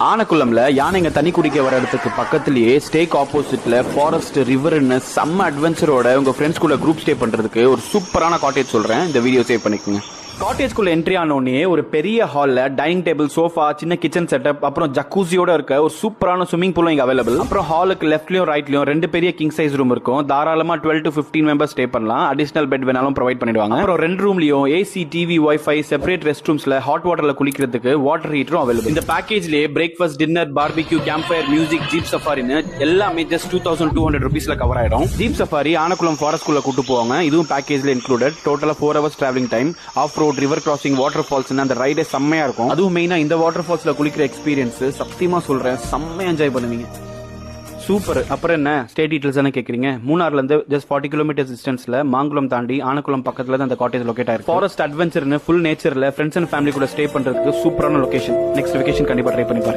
ஆனக்குளம்ல யானைங்க தண்ணி குடிக்க வர இடத்துக்கு பக்கத்துலயே ஸ்டேக் ஆப்போசிட்ல ஃபாரஸ்ட் ரிவர்னு செம்ம அட்வென்ச்சரோட உங்க ஃப்ரெண்ட்ஸ் கூட குரூப் ஸ்டே பண்றதுக்கு ஒரு சூப்பரான காட்டேஜ் சொல்றேன். இந்த வீடியோ சேவ் பண்ணிக்கோங்க. காட்டேஜ்குள்ள என்ட்ரி ஆனோடனே ஒரு பெரிய ஹால்ல டைனிங் டேபிள், சோஃபா, சின்ன கிச்சன் செட்டப், அப்புறம் ஜக்கூசியோட இருக்க ஒரு சூப்பரான ஸ்விமிங் பூலும் இங்க அவைலபிள். அப்புறம் ஹாலுக்கு லெஃப்ட்லயும் ரைட்லயும் 2 பெரிய கிங் சைஸ் ரூம் இருக்கும். தாராளமா 12 to 15 மெம்பர்ஸ் ஸ்டே பண்ணலாம். அடிஷனல் பெட் வேணாலும் ப்ரொவைட் பண்ணிடுவாங்க. அப்புறம் 2 ரூம்லயும் AC, TV, wifi, separate rest ரூம்ஸ்ல ஹாட் வாட்டர்ல குளிக்கிறதுக்கு வாட்டர் ஹீட்டரும் அவைலபிள். இந்த பேக்கேஜ்லயே breakfast, dinner, barbecue, camp fire, music, jeep சஃபாரின்னு எல்லாமே ஜஸ்ட் 2200 rupeesல கவர் ஆயிடும். ஜீப் சஃபாரி ஆனக்குளம் ஃபாரஸ்ட் குள்ள கூட்டு போவாங்க. இதுவும் பேக்கேஜ்ல இன்க்ளூடட். டோட்டலா 4 hours travelling time. Off road, river crossing, water falls, அந்த ரைடே செம்மையா இருக்கும். அதுவும் மெயினா இந்த வாட்டர் ஃபால்ஸ்ல குளிக்கிற எக்ஸ்பீரியன்ஸ் சத்தியமா சொல்றேன், செம்மையா என்ஜாய் பண்ணுவீங்க. சூப்பர். அப்புறம் என்ன ஸ்டே டீடைல்ஸ் என்ன கேக்குறீங்க? மூணார்ல இருந்து ஜஸ்ட் 40 kilometers டிஸ்டன்ஸ்ல மாங்குளம் தாண்டி ஆனக்குளம் பக்கத்துல தான் அந்த காட்டேஜ் லொகேட் ஆயிருக்கு. ஃபாரஸ்ட் அட்வென்ச்சர்னு ஃபுல் நேச்சர்ல ஃப்ரெண்ட்ஸ் அண்ட் ஃபேமிலி கூட ஸ்டே பண்றதுக்கு சூப்பரான லொகேஷன். நெக்ஸ்ட் வெகேஷன் கண்டிப்பா ட்ரை பண்ணி பாருங்க.